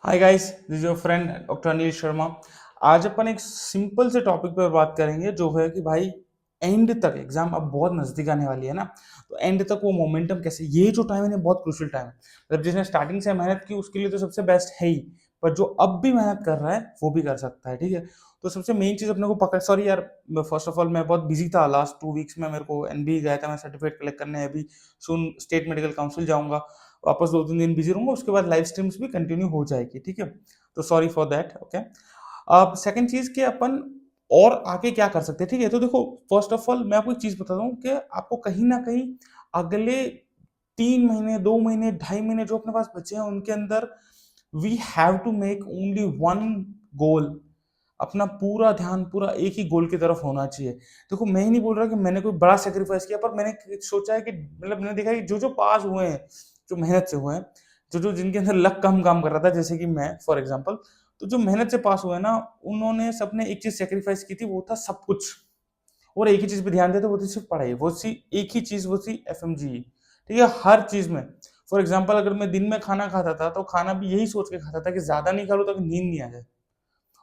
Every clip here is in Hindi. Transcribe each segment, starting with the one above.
Hi guys, this is your friend doctor Anil Sharma. आज अपन एक सिंपल से टॉपिक पर बात करेंगे जो है कि भाई एंड तक एग्जाम अब बहुत नजदीक आने वाली है ना। तो एंड तक वो मोमेंटम कैसे, ये जो टाइम है ना बहुत क्रूशियल टाइम है। मतलब जिसने स्टार्टिंग से मेहनत की उसके लिए तो सबसे बेस्ट है ही, पर जो अब भी मेहनत कर रहा है वो भी कर सकता है। ठीक है, तो सबसे मेन चीज अपने को पकड़, सॉरी यार, फर्स्ट ऑफ ऑल मैं बहुत बिजी था लास्ट 2 वीक्स में। मेरे को एनबी गया था, मैं सर्टिफिकेट कलेक्ट करने, अभी सुन स्टेट मेडिकल काउंसिल जाऊंगा, वापस 2-3 दिन बिजी रहूंगा, उसके बाद लाइव स्ट्रीम्स भी कंटिन्यू हो जाएगी। ठीक है, तो सॉरी फॉर दैट। ओके, अब सेकंड चीज कि अपन और आगे क्या कर सकते हैं। ठीक है, तो देखो, फर्स्ट ऑफ ऑल मैं आपको एक चीज बताता हूँ कि आपको कहीं ना कहीं अगले 3 महीने, 2 महीने, 2.5 महीने जो अपने पास बचे हैं उनके अंदर we have to make only one goal. अपना पूरा ध्यान पूरा एक ही गोल की तरफ होना चाहिए। देखो, मैं ही नहीं बोल रहा कि मैंने कोई बड़ा सेक्रीफाइस किया, पर मैंने सोचा है कि मतलब मैंने देखा है कि जो जो पास हुए हैं, जो मेहनत से हुए हैं, जो जो जिनके अंदर लक कम काम कर रहा था, जैसे कि मैं फॉर एग्जांपल, तो जो मेहनत से पास हुए ना, उन्होंने सबने एक चीज सेक्रीफाइस की थी, वो था सब कुछ। और एक ही चीज पे ध्यान देते, वो थी सिर्फ पढ़ाई, वो सी एक ही चीज, वो थी एफएमजी। ठीक है, हर चीज में। फॉर एग्जाम्पल, अगर मैं दिन में खाना खाता था तो खाना भी यही सोच के खाता था कि ज्यादा नहीं खा लो ताकि नींद नहीं आ जाए।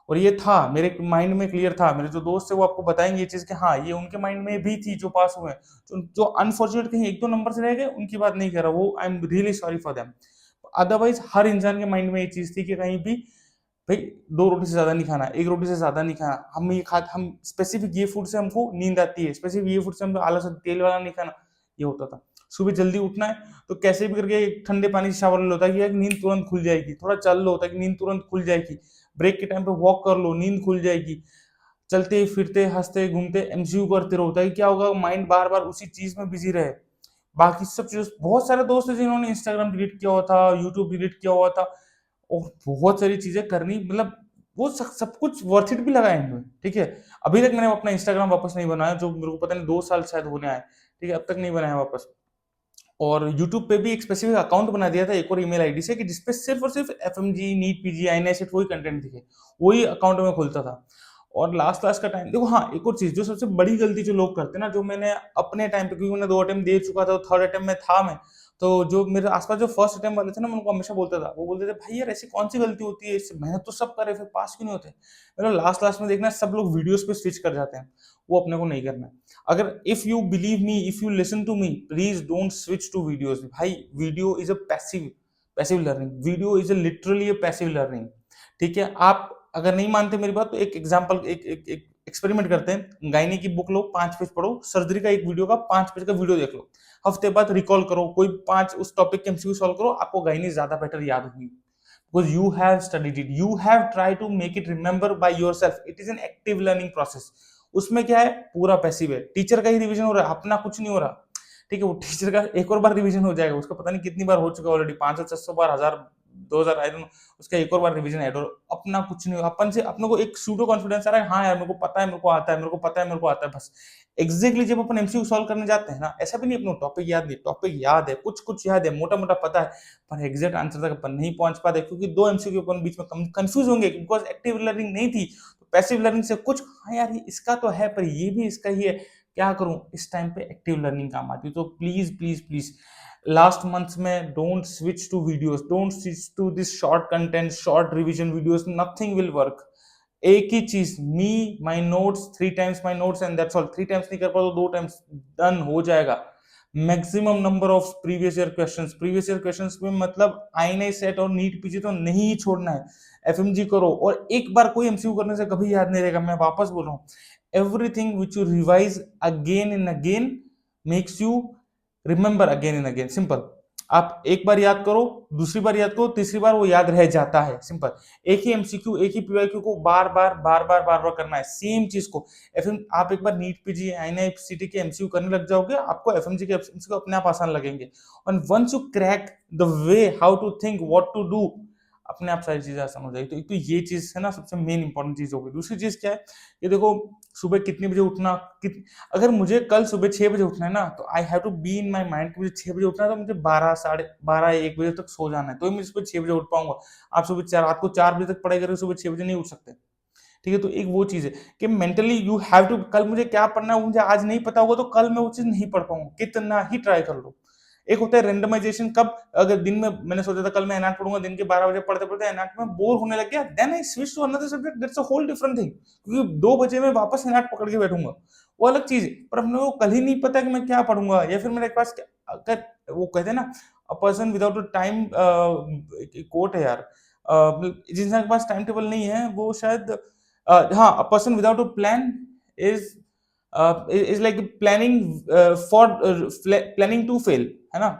और ये था मेरे माइंड में क्लियर था। मेरे जो दोस्त है वो आपको बताएंगे ये चीज कि हाँ, ये उनके माइंड में भी थी जो पास हुए हैं। जो अनफॉर्चुनेट कहीं 1-2 नंबर से रह गए, उनकी बात नहीं कर रहा, वो I am really sorry for them. Otherwise हर इंसान के माइंड में ये चीज थी कि कहीं भी भाई 2 रोटी से ज्यादा नहीं खाना, 1 रोटी से ज्यादा नहीं खाना, हम स्पेसिफिक ये फूड से हमको नींद आती है, स्पेसिफिक ये फूड से हमको आलस, तेल वाला नहीं खाना। ये होता था। सुबह जल्दी उठना है तो कैसे भी करके ठंडे पानी से शावर ले लो ताकि नींद तुरंत खुल जाएगी, थोड़ा चल लो ताकि नींद तुरंत खुल जाएगी, ब्रेक के टाइम पे वॉक कर लो, नींद खुल जाएगी, चलते फिरते हंसते घूमते एमसीयू करते रहो ताकि क्या होगा, माइंड बार बार उसी चीज में बिजी रहे। बाकी सब चीज, बहुत सारे दोस्त हैं जिन्होंने इंस्टाग्राम डिलीट किया हुआ था, यूट्यूब डिलीट किया हुआ था, और बहुत सारी चीजें करनी, मतलब वो सब कुछ वर्थ इट भी लगा एंड में। ठीक है, अभी तक मैंने अपना इंस्टाग्राम वापस नहीं बनाया, जो मेरे को पता नहीं 2 साल शायद होने आए। ठीक है, अब तक नहीं बनाया वापस। और यूट्यूब पे भी एक स्पेसिफिक अकाउंट बना दिया था एक और ईमेल आईडी से कि जिसपे सिर्फ और सिर्फ एफएमजी, नीट, पीजी, आईएनएस वही कंटेंट दिखे, वही अकाउंट में खुलता था। और लास्ट लास्ट का टाइम देखो, हाँ, एक और चीज जो सबसे बड़ी गलती जो लोग करते हैं ना, जो मैंने अपने टाइम पे, क्योंकि मैंने 2 अटेम्प्ट दे चुका था, थर्ड अटेम्प्ट में था मैं, तो जो मेरे आसपास जो फर्स्ट अटेम्प्ट वाले थे ना, मैं उनको हमेशा बोलता था, वो बोलते थे भाई यार ऐसी कौन सी गलती होती है, इससे मेहनत तो सब करे फिर पास क्यों नहीं होते। मतलब लास्ट लास्ट में देखना सब लोग वीडियोस पे स्विच कर जाते हैं, वो अपने को नहीं करना है। अगर if you believe me, if you listen to me, please don't switch to videos. भाई video is a passive passive learning, video is a literally a passive learning. ठीक है, आप अगर नहीं मानते मेरी बात तो एक एग्जांपल, एक एक्सपेरिमेंट करते हैं। गायनी की बुक लो, 5 पेज पढ़ो, सर्जरी का एक वीडियो का 5 पेज का वीडियो देख लो, हफ्ते बाद रिकॉल करो, कोई 5 उस टॉपिक के एमसीक्यू सॉल्व करो, आपको गायनी ज्यादा बेटर याद होगी। Because you have studied it, you have try to make it remember by yourself, it is an active learning process. उसमें क्या है, पूरा पैसिव है, टीचर का ही रिवीजन हो रहा है, अपना कुछ नहीं हो रहा। ठीक है, वो टीचर का एक और बार रिवीजन हो जाएगा, उसका पता नहीं कितनी बार हो चुका है already, 500, 600 bar, 1000, 2000, I don't know, उसका एक और बार रिवीजन ऐड, और अपना कुछ नहीं, अपन से अपने को एक सूडो कॉन्फिडेंस आ रहा है, हाँ यार मेरे को पता है, मेरे को आता है, मेरे को पता है, मेरे को आता है, बस। एग्जैक्टली जब अपन एमसीक्यू सॉल्व करने जाते हैं ना, ऐसा भी नहीं अपने टॉपिक याद नहीं, टॉपिक याद है, कुछ कुछ याद है, मोटा मोटा पता है, पर एग्जैक्ट आंसर तक अपन नहीं पहुंच पाते, क्योंकि 2 एमसीक्यू अपन बीच में कंफ्यूज होंगे, बिकॉज एक्टिव लर्निंग नहीं थी। तो पैसिव लर्निंग से कुछ, हाँ यार ये इसका तो है, पर ये भी इसका ही है, क्या करूं, इस टाइम पे एक्टिव लर्निंग काम आती है। तो please please please, last month में don't switch to videos, don't switch to this short content, short revision videos, nothing will work. एक ही चीज, me my notes, 3 times my notes and that's all. 3 times नहीं कर पाओ तो 2 टाइम्स, डन हो जाएगा। Maximum number of previous year questions में, मतलब आईएनए सेट और नीट पीजी तो नहीं ही छोड़ना है, एफएमजी करो, और एक बार कोई एमसीक्यू करने से कभी याद नहीं रहेगा, मैं वापस बोल रहा हूँ। Everything which you revise again and again makes you remember again and again, simple. आप एक बार याद करो, दूसरी बार याद करो, तीसरी बार वो याद रह जाता है, सिंपल। एक ही एमसीक्यू, एक ही पीवाईक्यू को बार बार बार बार बार बार करना है, सेम चीज को। एफएम आप एक बार नीट पीजी, आईएनआईसीटी के एमसीक्यू करने लग जाओगे, आपको एफएमजी के एमसीक्यू अपने आप आसान लगेंगे। और once you crack the way how to think, what to do, अपने आप सारी चीजें आसान हो जाएगी। तो एक तो ये चीज है ना, सबसे मेन इंपॉर्टेंट चीज होगी। दूसरी चीज क्या है, ये देखो, सुबह कितने बजे उठना, अगर मुझे कल सुबह 6 बजे उठना है ना, तो I have to be in my mind कि मुझे 6 बजे उठना है, तो मुझे 12, साढ़े 12, 1 बजे तक सो जाना है, तो मैं सुबह 6 बजे उठ पाऊंगा। आप सुबह रात को 4 बजे तक पढ़ाई करें, सुबह 6 बजे नहीं उठ सकते। ठीक है, तो एक वो चीज है कि मेंटली यू हैव टू, कल मुझे क्या पढ़ना है वो मुझे आज नहीं पता होगा, तो कल मैं वो चीज नहीं पढ़ पाऊंगा, कितना ही ट्राई कर लो। एक होता है रेंडमाइजेशन, कब अगर दिन में मैंने सोचा था कल मैं एनएट पढ़ूंगा, दिन के 12 बजे पढ़ते पढ़ते एनएट में बोर होने लग गया, then I switch to another subject, that's a whole different thing, क्योंकि 2 बजे मैं वापस एनएट पकड़ के बैठूंगा, वो अलग चीज है। पर अपने को कल ही नहीं पता कि मैं क्या पढ़ूंगा, या फिर मेरे पास अगर वो कहते हैं ना, a person without a time, quote है यार, जिनके पास टाइम टेबल नहीं है वो शायद, हाँ, a person without a plan is is like planning for planning to fail, है ना।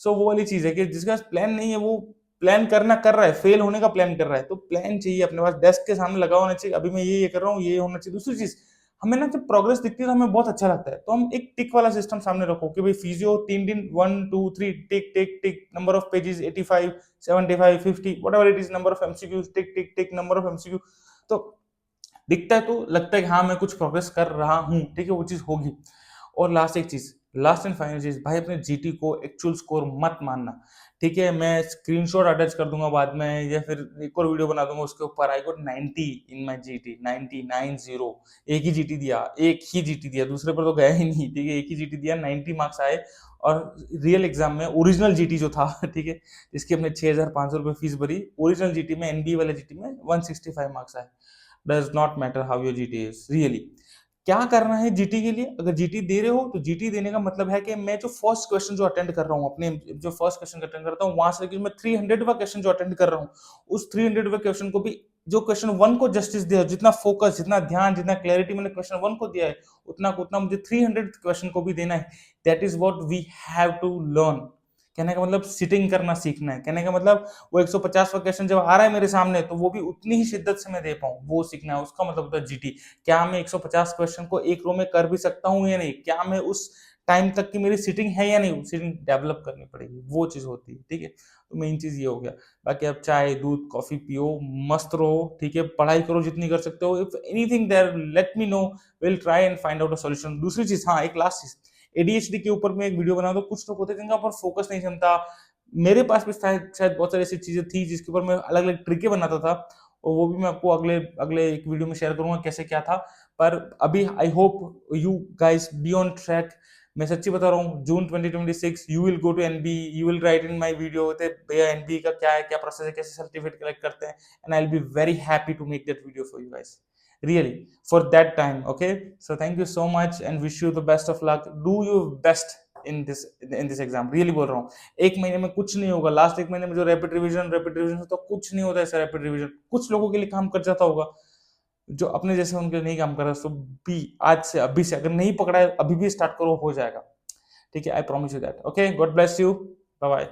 सो वो वाली चीज है कि जिसके पास प्लान नहीं है वो प्लान करना कर रहा है, फेल होने का प्लान कर रहा है, तो प्लान चाहिए अपने पास, डेस्क के सामने लगा होना चाहिए, अभी मैं ये कर रहा हूँ, ये होना चाहिए। दूसरी चीज, हमें ना जब प्रोग्रेस दिखती है तो हमें बहुत अच्छा लगता है, तो हम एक टिक वाला सिस्टम सामने रखो कि भाई फिजियो 3 दिन 1 2 3 tick tick tick, number of pages 85 75 50 whatever it is, number of MCQ tick tick tick, number of MCQ, तो दिखता है तो लगता है कि हाँ मैं कुछ प्रोग्रेस कर रहा हूँ, ठीक है, वो चीज होगी। और लास्ट एक चीज, लास्ट एंड फाइनल चीज, भाई अपने जीटी को एक्चुअल स्कोर मत मानना, ठीक है। मैं स्क्रीनशॉट अटैच कर दूंगा बाद में, या फिर एक और वीडियो बना दूंगा उसके ऊपर, I got 90 in my GT, 90 90, एक ही जीटी दिया, एक ही जीटी दिया, दूसरे पर तो गया ही नहीं, ठीक है, एक ही जीटी दिया, 90 मार्क्स आए। और रियल एग्जाम में ओरिजिनल जीटी जो था ठीक है, जिसकी हमने 6,500 रुपये फीस भरी, ओरिजिनल जीटी में, एनबीए वाले जीटी में 165 मार्क्स आए। Does not matter how your GT is really. क्या करना है जीटी के लिए, अगर जीटी दे रहे हो तो जीटी देने का मतलब है कि मैं जो फर्स्ट क्वेश्चन जो अटेंड कर रहा हूँ, अपने जो फर्स्ट क्वेश्चन अटेंड करता हूँ, वहां से लेकर मैं 300वां क्वेश्चन जो अटेंड कर रहा हूँ, उस 300वें क्वेश्चन को भी, जो क्वेश्चन वन को जस्टिस दिया, जितना फोकस, जितना ध्यान, जितना क्लैरिटी मैंने क्वेश्चन वन को दिया है, उतना उतना मुझे 300 क्वेश्चन को भी देना है। That is what we have to learn. कहने का मतलब सिटिंग करना सीखना है, कहने का मतलब वो 150वां क्वेश्चन जब आ रहा है मेरे सामने तो वो भी उतनी ही शिद्दत से मैं दे पाऊं, वो सीखना है, उसका मतलब होता है जीटी। क्या मैं 150 क्वेश्चन को एक रो में कर भी सकता हूँ या नहीं, क्या मैं उस टाइम तक की मेरी सिटिंग है या नहीं, सिटिंग डेवलप करनी पड़ेगी, वो चीज होती है, ठीक है। तो मेन चीज ये हो गया। बाकी आप चाय दूध कॉफी पियो, मस्त रहो, ठीक है, पढ़ाई करो जितनी कर सकते हो, if anything there let me know, will try and find out a solution. दूसरी चीज, हाँ, एक लास्ट चीज, एडीएचडी के ऊपर मैं एक वीडियो बना दो, कुछ लोग होते हैं जिनका ऊपर फोकस नहीं जमता, मेरे पास भी शायद शायद बहुत सारी ऐसी चीजें थी जिसके ऊपर मैं अलग अलग ट्रिकें बनाता था, और वो भी मैं आपको अगले अगले एक वीडियो में शेयर करूंगा कैसे क्या था। पर अभी I hope you guys be on track. मैं सच्ची बता रहा हूँ, June 2026 you will go to NB, you will write in my video भैया एनबी का क्या है, क्या प्रोसेस है, कैसे सर्टिफिकेट कलेक्ट करते हैं, and I will be very happy to make that video for you guys, really, for that time, okay? So thank you so much and wish you the best of luck, do your best in this exam, really बोल रहा हूँ। एक महीने में कुछ नहीं होगा, लास्ट एक महीने में जो रैपिड रिवीजन होता है, कुछ नहीं होता ऐसा रैपिड रिवीजन, कुछ लोगों के लिए काम कर जाता होगा, जो अपने जैसे उनके लिए नहीं काम कर रहा, सो बी आज से अभी से अगर नहीं पकड़ा है अभी भी स्टार्ट करो, हो जाएगा, ठीक है, I promise you that. Okay, God bless you, bye bye.